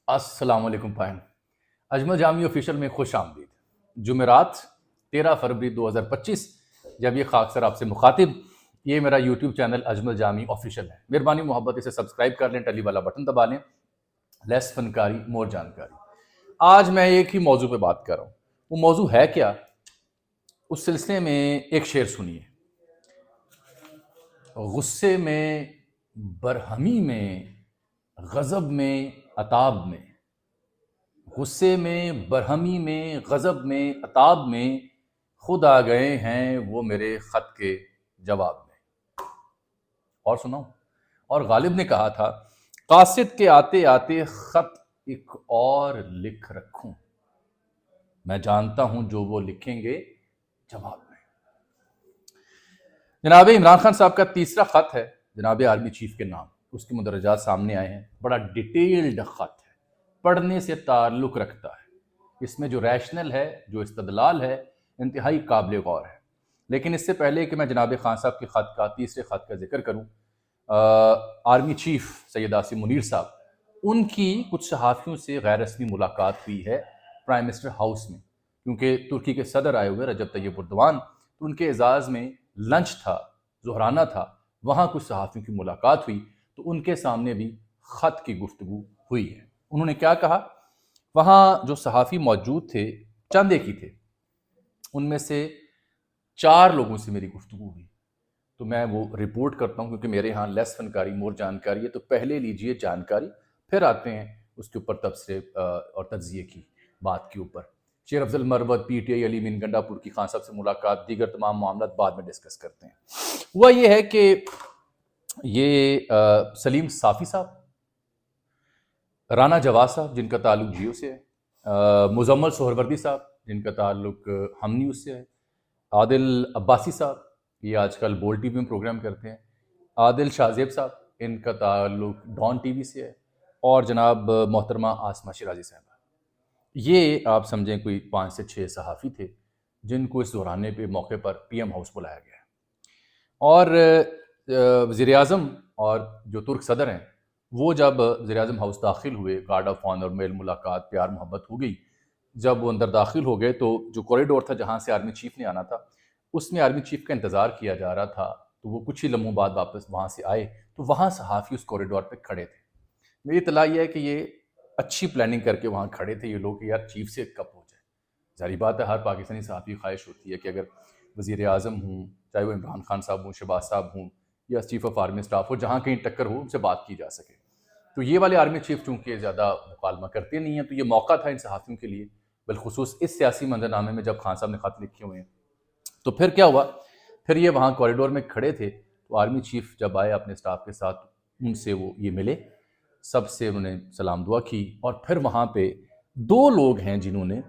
السلام علیکم پائن اجمل جامی آفیشل میں خوش آمدید۔ جمعرات 13 فروری 2025 جب یہ خاکسر آپ سے مخاطب، یہ میرا یوٹیوب چینل اجمل جامی آفیشل ہے۔ مہربانی محبت اسے سبسکرائب کر لیں، ٹیلی والا بٹن دبا لیں۔ لیس فنکاری مور جانکاری۔ آج میں ایک ہی موضوع پہ بات کر رہا ہوں۔ وہ موضوع ہے کیا؟ اس سلسلے میں ایک شعر سنیے: غصے میں، برہمی میں، غضب میں، عتاب میں، غصے میں، برہمی میں، غضب میں، عتاب میں، خود آ گئے ہیں وہ میرے خط کے جواب میں۔ اور سناؤں؟ اور غالب نے کہا تھا، قاصد کے آتے آتے خط ایک اور لکھ رکھوں، میں جانتا ہوں جو وہ لکھیں گے جواب میں۔ جناب عمران خان صاحب کا تیسرا خط ہے جناب آرمی چیف کے نام۔ اس کے مدرجات سامنے آئے ہیں، بڑا ڈیٹیلڈ خط ہے، پڑھنے سے تعلق رکھتا ہے۔ اس میں جو ریشنل ہے، جو استدلال ہے، انتہائی قابل غور ہے۔ لیکن اس سے پہلے کہ میں جناب خان صاحب کے خط کا، تیسرے خط کا ذکر کروں، آرمی چیف سید عاصم منیر صاحب، ان کی کچھ صحافیوں سے غیر رسمی ملاقات ہوئی ہے پرائم منسٹر ہاؤس میں، کیونکہ ترکی کے صدر آئے ہوئے رجب طیب اردوان، تو ان کے اعزاز میں لنچ تھا، ظہرانہ تھا، وہاں کچھ صحافیوں کی ملاقات ہوئی، تو ان کے سامنے بھی خط کی گفتگو ہوئی ہے۔ انہوں نے کیا کہا؟ وہاں جو صحافی موجود تھے، چند ایک ہی تھے، ان میں سے 4 لوگوں سے میری گفتگو ہوئی، تو میں وہ رپورٹ کرتا ہوں، کیونکہ میرے ہاں لیس فنکاری مور جانکاری ہے، تو پہلے لیجئے جانکاری، پھر آتے ہیں اس کے اوپر تبصرے اور تجزیے کی بات کے اوپر۔ شیر افضل مروت، پی ٹی آئی، علی مین گنڈا پور کی خان صاحب سے ملاقات، دیگر تمام معاملات بعد میں ڈسکس کرتے ہیں۔ ہوا یہ ہے کہ یہ سلیم صافی صاحب، رانا جواز صاحب جن کا تعلق جیو سے ہے، مزمل سہروردی صاحب جن کا تعلق ہم نیوز سے ہے، عادل عباسی صاحب یہ آج کل بول ٹی وی میں پروگرام کرتے ہیں، عادل شاہ زیب صاحب ان کا تعلق ڈان ٹی وی سے ہے، اور جناب محترمہ آسمہ شیرازی صاحبہ۔ یہ آپ سمجھیں کوئی 5 سے 6 صحافی تھے جن کو اس دورانیے پہ موقع پر پی ایم ہاؤس بلایا گیا ہے۔ اور وزیر اعظم اور جو ترک صدر ہیں، وہ جب وزیر اعظم ہاؤس داخل ہوئے، گارڈ آف آنر، میل ملاقات، پیار محبت ہو گئی۔ جب وہ اندر داخل ہو گئے تو جو کوریڈور تھا جہاں سے آرمی چیف نے آنا تھا، اس میں آرمی چیف کا انتظار کیا جا رہا تھا، تو وہ کچھ ہی لمحوں بعد واپس وہاں سے آئے، تو وہاں صحافی اس کوریڈور پہ کھڑے تھے۔ میری اطلاع یہ ہے کہ یہ اچھی پلاننگ کر کے وہاں کھڑے تھے یہ لوگ کہ یار چیف سے کب ہو جائے۔ ظاہری بات ہے، ہر پاکستانی صحافی کی خواہش ہوتی ہے کہ اگر وزیر اعظم ہوں، چاہے وہ عمران خان صاحب ہوں، شہباز صاحب ہوں، یا چیف آف آرمی اسٹاف ہو، جہاں کہیں ٹکر ہو ان سے بات کی جا سکے۔ تو یہ والے آرمی چیف چونکہ زیادہ مکالمہ کرتے نہیں ہیں، تو یہ موقع تھا ان صحافیوں کے لیے، بالخصوص اس سیاسی منظرنامے میں جب خان صاحب نے خط لکھے ہوئے ہیں۔ تو پھر کیا ہوا؟ پھر یہ وہاں کوریڈور میں کھڑے تھے، تو آرمی چیف جب آئے اپنے اسٹاف کے ساتھ، ان سے وہ یہ ملے، سب سے انہوں نے سلام دعا کی، اور پھر وہاں پہ 2 لوگ ہیں جنہوں نے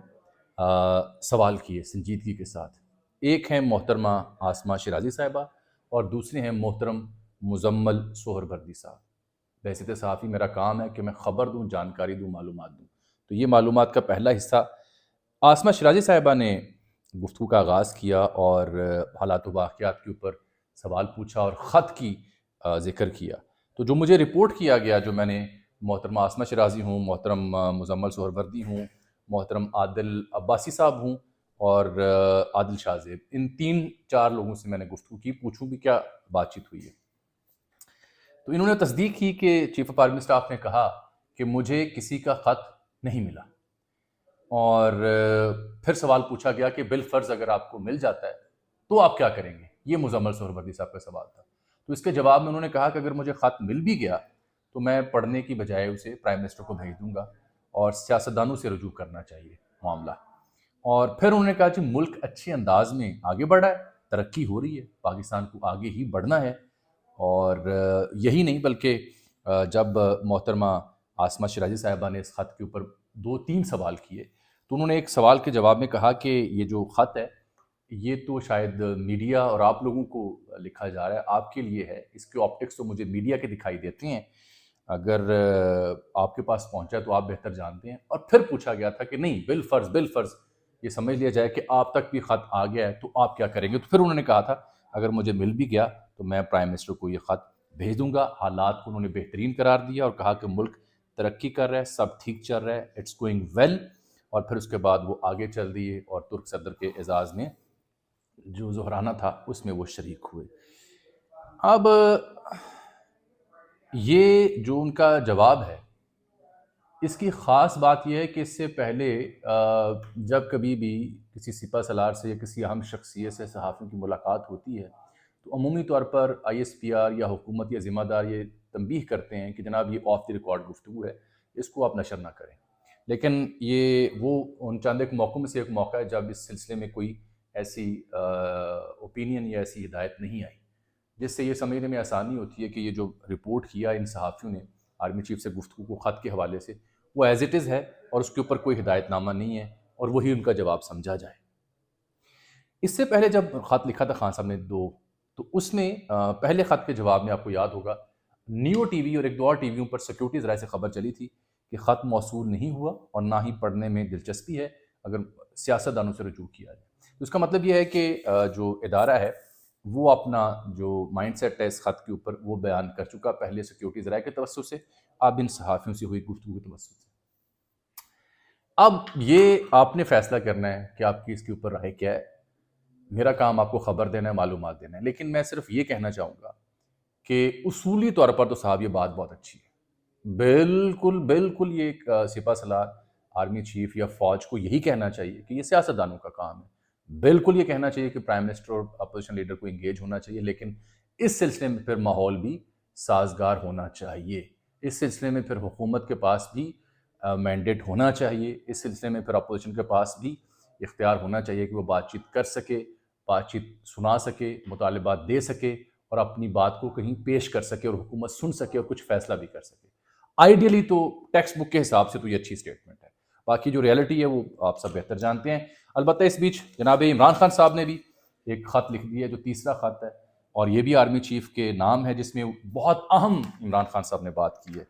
سوال کیے سنجیدگی کے ساتھ۔ ایک ہیں محترمہ آسمہ شیرازی صاحبہ، اور دوسرے ہیں محترم مزمل سہروردی صاحب۔ بحیثیت صحافی میرا کام ہے کہ میں خبر دوں، جانکاری دوں، معلومات دوں۔ تو یہ معلومات کا پہلا حصہ، آسمہ شیرازی صاحبہ نے گفتگو کا آغاز کیا اور حالات و واقعات کے اوپر سوال پوچھا اور خط کی ذکر کیا۔ تو جو مجھے رپورٹ کیا گیا، جو میں نے محترمہ آسمہ شیرازی ہوں، محترم مزمل سہروردی ہوں، محترم عادل عباسی صاحب ہوں، اور عادل شاہ زیب، ان 3-4 لوگوں سے میں نے گفتگو کی، پوچھوں بھی کیا بات چیت ہوئی ہے۔ تو انہوں نے تصدیق کی کہ چیف آف آرمی اسٹاف نے کہا کہ مجھے کسی کا خط نہیں ملا، اور پھر سوال پوچھا گیا کہ بالفرض اگر آپ کو مل جاتا ہے تو آپ کیا کریں گے؟ یہ مزمل سہروردی صاحب کا سوال تھا۔ تو اس کے جواب میں انہوں نے کہا کہ اگر مجھے خط مل بھی گیا تو میں پڑھنے کی بجائے اسے پرائم منسٹر کو بھیج دوں گا، اور سیاستدانوں سے رجوع کرنا چاہیے معاملہ۔ اور پھر انہوں نے کہا کہ ملک اچھے انداز میں آگے بڑھا ہے، ترقی ہو رہی ہے، پاکستان کو آگے ہی بڑھنا ہے۔ اور یہی نہیں بلکہ جب محترمہ آسمہ شیرازی صاحبہ نے اس خط کے اوپر 2-3 سوال کیے، تو انہوں نے ایک سوال کے جواب میں کہا کہ یہ جو خط ہے یہ تو شاید میڈیا اور آپ لوگوں کو لکھا جا رہا ہے، آپ کے لیے ہے، اس کے آپٹکس تو مجھے میڈیا کے دکھائی دیتے ہیں، اگر آپ کے پاس پہنچا تو آپ بہتر جانتے ہیں۔ اور پھر پوچھا گیا تھا کہ نہیں، بالفرض یہ سمجھ لیا جائے کہ آپ تک بھی خط آ گیا ہے تو آپ کیا کریں گے؟ تو پھر انہوں نے کہا تھا اگر مجھے مل بھی گیا تو میں پرائم منسٹر کو یہ خط بھیج دوں گا۔ حالات کو انہوں نے بہترین قرار دیا اور کہا کہ ملک ترقی کر رہا ہے، سب ٹھیک چل رہا ہے، اٹس گوئنگ ویل، اور پھر اس کے بعد وہ آگے چل دیے اور ترک صدر کے اعزاز میں جو ظہرانہ تھا اس میں وہ شریک ہوئے۔ اب یہ جو ان کا جواب ہے، اس کی خاص بات یہ ہے کہ اس سے پہلے جب کبھی بھی کسی سپہ سالار سے یا کسی اہم شخصیت سے صحافیوں کی ملاقات ہوتی ہے تو عمومی طور پر آئی ایس پی آر یا حکومت یا ذمہ دار یہ تنبیہ کرتے ہیں کہ جناب یہ آف دی ریکارڈ گفتگو ہے، اس کو آپ نشر نہ کریں، لیکن یہ وہ ان چند ایک موقعوں میں سے ایک موقع ہے جب اس سلسلے میں کوئی ایسی اوپینین یا ایسی ہدایت نہیں آئی جس سے یہ سمجھنے میں آسانی ہوتی ہے کہ یہ جو رپورٹ کیا ان صحافیوں نے آرمی چیف سے گفتگو کو خط کے حوالے سے، وہ ایز اٹ از ہے اور اس کے اوپر کوئی ہدایت نامہ نہیں ہے اور وہی ان کا جواب سمجھا جائے۔ اس سے پہلے جب خط لکھا تھا خان صاحب نے تو اس میں پہلے خط کے جواب میں آپ کو یاد ہوگا نیو ٹی وی اور ایک دو اور ٹی ویوں پر سیکیورٹی ذرائع سے خبر چلی تھی کہ خط موصول نہیں ہوا اور نہ ہی پڑھنے میں دلچسپی ہے اگر سیاستدانوں سے رجوع کیا جائے۔ تو اس کا مطلب یہ ہے کہ جو ادارہ ہے وہ اپنا جو مائنڈ سیٹ ہے اس خط کے اوپر وہ بیان کر چکا، پہلے سیکیورٹی ذرائع کے توسط سے، اب ان صحافیوں سے ہوئی گفتگو کے توسط سے۔ اب یہ آپ نے فیصلہ کرنا ہے کہ آپ کی اس کے اوپر رائے کیا ہے۔ میرا کام آپ کو خبر دینا ہے، معلومات دینا ہے، لیکن میں صرف یہ کہنا چاہوں گا کہ اصولی طور پر تو صاحب یہ بات بہت اچھی ہے، بالکل بالکل یہ ایک سپہ سالار آرمی چیف یا فوج کو یہی کہنا چاہیے کہ یہ سیاستدانوں کا کام ہے، بالکل یہ کہنا چاہیے کہ پرائم منسٹر اور اپوزیشن لیڈر کو انگیج ہونا چاہیے، لیکن اس سلسلے میں پھر ماحول بھی سازگار ہونا چاہیے، اس سلسلے میں پھر حکومت کے پاس بھی مینڈیٹ ہونا چاہیے، اس سلسلے میں پھر اپوزیشن کے پاس بھی اختیار ہونا چاہیے کہ وہ بات چیت کر سکے، بات چیت سنا سکے، مطالبات دے سکے اور اپنی بات کو کہیں پیش کر سکے اور حکومت سن سکے اور کچھ فیصلہ بھی کر سکے۔ آئیڈیلی تو ٹیکسٹ بک کے حساب سے تو یہ اچھی سٹیٹمنٹ ہے، باقی جو ریئلٹی ہے وہ آپ سب بہتر جانتے ہیں۔ البتہ اس بیچ جناب عمران خان صاحب نے بھی ایک خط لکھ دیا جو تیسرا خط ہے اور یہ بھی آرمی چیف کے نام ہے، جس میں بہت اہم عمران خان صاحب نے بات کی ہے۔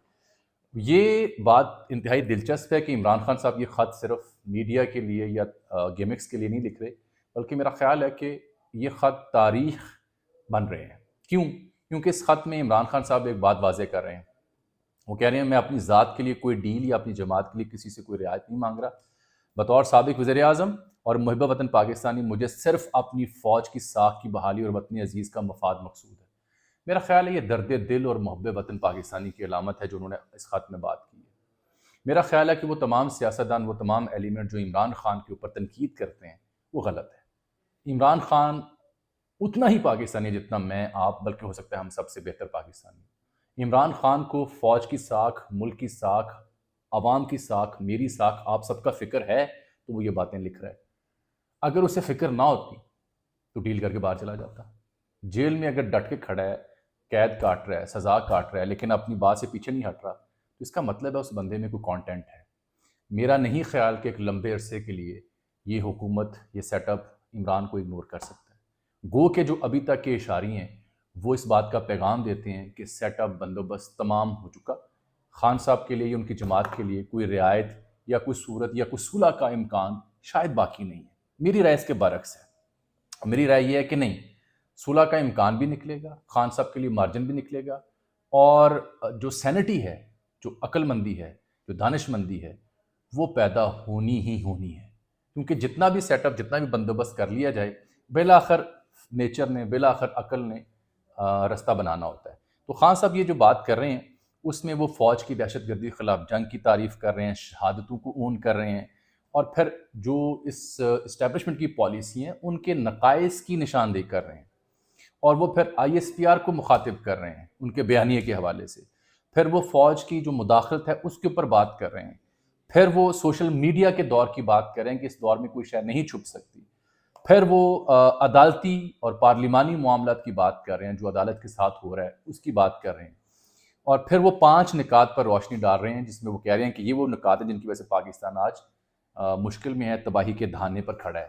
یہ بات انتہائی دلچسپ ہے کہ عمران خان صاحب یہ خط صرف میڈیا کے لیے یا گیمکس کے لیے نہیں لکھ رہے، بلکہ میرا خیال ہے کہ یہ خط تاریخ بن رہے ہیں۔ کیوں؟ کیونکہ اس خط میں عمران خان صاحب ایک بات واضح کر رہے ہیں، وہ کہہ رہے ہیں میں اپنی ذات کے لیے کوئی ڈیل یا اپنی جماعت کے لیے کسی سے کوئی رعایت نہیں مانگ رہا، بطور سابق وزیر اعظم اور محب وطن پاکستانی مجھے صرف اپنی فوج کی ساکھ کی بحالی اور وطن عزیز کا مفاد مقصود ہے۔ میرا خیال ہے یہ درد دل اور محب وطن پاکستانی کی علامت ہے جو انہوں نے اس خط میں بات کی ہے۔ میرا خیال ہے کہ وہ تمام سیاستدان، وہ تمام ایلیمنٹ جو عمران خان کے اوپر تنقید کرتے ہیں وہ غلط ہے۔ عمران خان اتنا ہی پاکستانی جتنا میں، آپ، بلکہ ہو سکتا ہے ہم سب سے بہتر پاکستانی۔ عمران خان کو فوج کی ساکھ، ملک کی ساکھ، عوام کی ساکھ، میری ساکھ، آپ سب کا فکر ہے تو وہ یہ باتیں لکھ رہا ہے۔ اگر اسے فکر نہ ہوتی تو ڈیل کر کے باہر چلا جاتا۔ جیل میں اگر ڈٹ کے کھڑا ہے، قید کاٹ رہا ہے، سزا کاٹ رہا ہے، لیکن اپنی بات سے پیچھے نہیں ہٹ رہا، تو اس کا مطلب ہے اس بندے میں کوئی کانٹینٹ ہے۔ میرا نہیں خیال کہ ایک لمبے عرصے کے لیے یہ حکومت، یہ سیٹ اپ عمران کو اگنور کر سکتا ہے۔ گو کہ جو ابھی تک کے اشاری ہیں وہ اس بات کا پیغام دیتے ہیں کہ سیٹ اپ بندوبست تمام ہو چکا، خان صاحب کے لیے، ان کی جماعت کے لیے کوئی رعایت یا کوئی صورت یا کوئی صلح کا امکان شاید باقی نہیں ہے۔ میری رائے اس کے برعکس ہے، میری رائے یہ ہے کہ نہیں، صلح کا امکان بھی نکلے گا، خان صاحب کے لیے مارجن بھی نکلے گا، اور جو سینٹی ہے، جو عقل مندی ہے، جو دانش مندی ہے، وہ پیدا ہونی ہی ہونی ہے، کیونکہ جتنا بھی سیٹ اپ، جتنا بھی بندوبست کر لیا جائے، بالآخر نیچر نے، بالآخر عقل نے رستہ بنانا ہوتا ہے۔ تو خان صاحب یہ جو بات کر رہے ہیں اس میں وہ فوج کی دہشت گردی کے خلاف جنگ کی تعریف کر رہے ہیں، شہادتوں کو اون کر رہے ہیں، اور پھر جو اس اسٹیبلشمنٹ کی پالیسی ہیں ان کے نقائص کی نشاندہی کر رہے ہیں، اور وہ پھر آئی ایس پی آر کو مخاطب کر رہے ہیں ان کے بیانیے کے حوالے سے، پھر وہ فوج کی جو مداخلت ہے اس کے اوپر بات کر رہے ہیں، پھر وہ سوشل میڈیا کے دور کی بات کر رہے ہیں کہ اس دور میں کوئی شے نہیں چھپ سکتی، پھر وہ عدالتی اور پارلیمانی معاملات کی بات کر رہے ہیں جو عدالت کے ساتھ ہو رہا ہے اس کی بات کر رہے ہیں، اور پھر وہ 5 نکات پر روشنی ڈال رہے ہیں جس میں وہ کہہ رہے ہیں کہ یہ وہ نکات ہیں جن کی وجہ سے پاکستان آج مشکل میں ہے، تباہی کے دھانے پر کھڑا ہے۔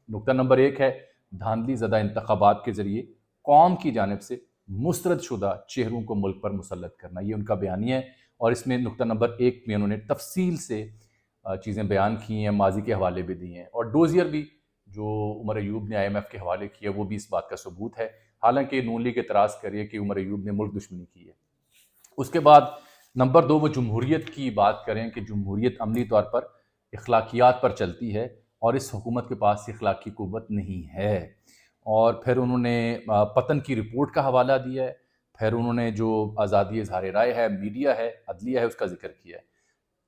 نقطہ نمبر 1 ہے دھاندلی زدہ انتخابات کے ذریعے قوم کی جانب سے مسترد شدہ چہروں کو ملک پر مسلط کرنا، یہ ان کا بیانیہ ہے، اور اس میں نقطہ نمبر 1 میں انہوں نے تفصیل سے چیزیں بیان کی ہیں، ماضی کے حوالے بھی دیے ہیں، اور ڈوزیئر بھی جو عمر ایوب نے آئی ایم ایف کے حوالے کیا وہ بھی اس بات کا ثبوت ہے، حالانکہ نون لیگ اعتراض کریے کہ عمر ایوب نے ملک دشمنی کی ہے۔ اس کے بعد نمبر 2 وہ جمہوریت کی بات کریں کہ جمہوریت عملی طور پر اخلاقیات پر چلتی ہے اور اس حکومت کے پاس اخلاقی قوت نہیں ہے. اور پھر انہوں نے پتن کی رپورٹ کا حوالہ دیا ہے، پھر انہوں نے جو آزادی اظہار رائے ہے، میڈیا ہے، عدلیہ ہے، اس کا ذکر کیا ہے.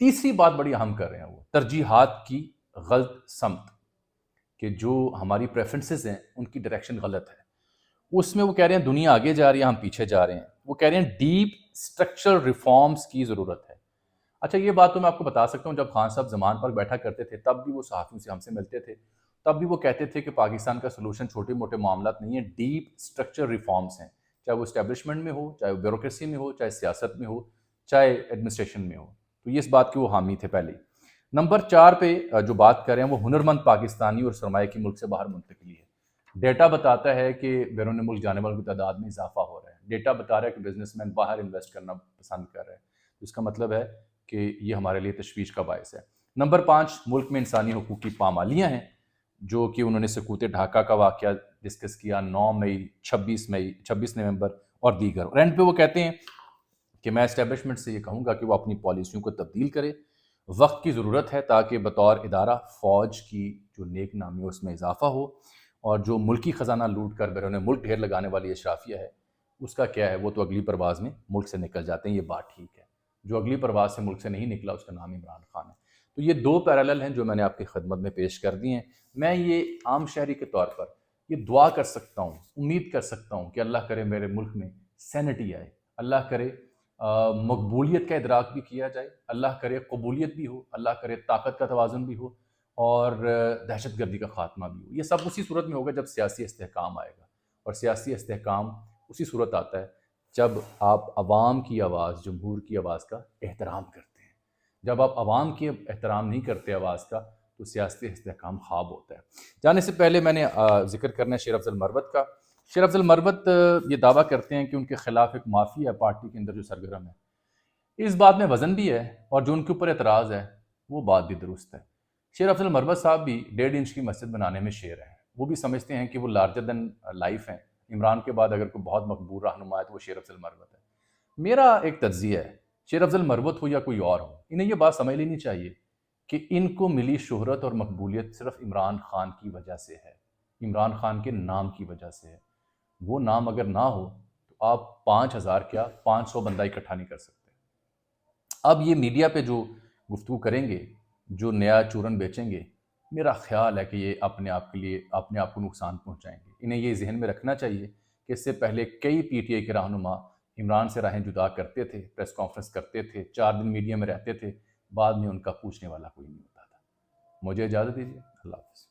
تیسری بات بڑی اہم کر رہے ہیں وہ ترجیحات کی غلط سمت، کہ جو ہماری پریفرنسز ہیں ان کی ڈائریکشن غلط ہے. اس میں وہ کہہ رہے ہیں دنیا آگے جا رہی ہے، ہم پیچھے جا رہے ہیں. وہ کہہ رہے ہیں ڈیپ اسٹرکچرل ریفارمز کی ضرورت ہے. اچھا یہ بات تو میں آپ کو بتا سکتا ہوں، جب خان صاحب زمان پر بیٹھا کرتے تھے تب بھی وہ صحافیوں سے ہم سے ملتے تھے، تب بھی وہ کہتے تھے کہ پاکستان کا سلوشن چھوٹے موٹے معاملات نہیں ہیں، ڈیپ اسٹرکچر ریفارمز ہیں، چاہے وہ اسٹیبلشمنٹ میں ہو، چاہے وہ بیوروکریسی میں ہو، چاہے سیاست میں ہو، چاہے ایڈمنسٹریشن میں ہو. تو یہ اس بات کے وہ حامی تھے پہلے. نمبر 4 پہ جو بات کر رہے ہیں وہ ہنرمند پاکستانی اور سرمایہ کی ملک سے باہر منتقلی ہے. ڈیٹا بتاتا ہے کہ بیرون ملک جانے والوں کی تعداد میں اضافہ ہو رہا ہے. ڈیٹا بتا رہا ہے کہ بزنس مین باہر انویسٹ کرنا پسند کر رہے ہیں. اس کا مطلب ہے کہ یہ ہمارے لیے تشویش کا باعث ہے. نمبر 5 ملک میں انسانی حقوق کی پامالیاں ہیں، جو کہ انہوں نے سکوت ڈھاکہ کا واقعہ ڈسکس کیا 9 مئی، 26 نومبر اور دیگر. اور اینڈ پہ وہ کہتے ہیں کہ میں اسٹیبلشمنٹ سے یہ کہوں گا کہ وہ اپنی پالیسیوں کو تبدیل کرے. وقت کی ضرورت ہے تاکہ بطور ادارہ فوج کی جو نیک نامی اس میں اضافہ ہو، اور جو ملکی خزانہ لوٹ کر بیرون ملک ڈھیر لگانے والی اشرافیہ ہے اس کا کیا ہے، وہ تو اگلی پرواز میں ملک سے نکل جاتے ہیں. یہ بات ٹھیک ہے، جو اگلی پرواز سے ملک سے نہیں نکلا اس کا نام عمران خان ہے. تو یہ 2 پیرالل ہیں جو میں نے آپ کی خدمت میں پیش کر دی ہیں. میں یہ عام شہری کے طور پر یہ دعا کر سکتا ہوں، امید کر سکتا ہوں کہ اللہ کرے میرے ملک میں سینٹی آئے، اللہ کرے مقبولیت کا ادراک بھی کیا جائے، اللہ کرے قبولیت بھی ہو، اللہ کرے طاقت کا توازن بھی ہو، اور دہشت گردی کا خاتمہ بھی ہو. یہ سب اسی صورت میں ہوگا جب سیاسی استحکام آئے گا، اور سیاسی استحکام اسی صورت آتا ہے جب آپ عوام کی آواز، جمہور کی آواز کا احترام کرتے ہیں. جب آپ عوام کی احترام نہیں کرتے آواز کا تو سیاسی استحکام خواب ہوتا ہے. جانے سے پہلے میں نے ذکر کرنا ہے شیر افضل مروت کا. شیر افضل مروت یہ دعویٰ کرتے ہیں کہ ان کے خلاف ایک مافیا ہے پارٹی کے اندر جو سرگرم ہے. اس بات میں وزن بھی ہے، اور جو ان کے اوپر اعتراض ہے وہ بات بھی درست ہے. شیر افضل مروت صاحب بھی 1.5 انچ کی مسجد بنانے میں شیر ہیں. وہ بھی سمجھتے ہیں کہ وہ لارجر دین لائف ہیں. عمران کے بعد اگر کوئی بہت مقبول رہنما ہے تو وہ شیر افضل مروت ہے. میرا ایک تجزیہ ہے، شیر افضل مروت ہو یا کوئی اور ہو، انہیں یہ بات سمجھ لینی چاہیے کہ ان کو ملی شہرت اور مقبولیت صرف عمران خان کی وجہ سے ہے، عمران خان کے نام کی وجہ سے ہے. وہ نام اگر نہ ہو تو آپ 5,000 کیا 500 بندہ اکٹھا نہیں کر سکتے. اب یہ میڈیا پہ جو گفتگو کریں گے، جو نیا چورن بیچیں گے، میرا خیال ہے کہ یہ اپنے آپ کو نقصان پہنچائیں گے. انہیں یہ ذہن میں رکھنا چاہیے کہ اس سے پہلے کئی پی ٹی آئی کے رہنما عمران سے راہیں جدا کرتے تھے، پریس کانفرنس کرتے تھے، 4 دن میڈیا میں رہتے تھے، بعد میں ان کا پوچھنے والا کوئی نہیں ہوتا تھا. مجھے اجازت دیجیے، اللہ حافظ.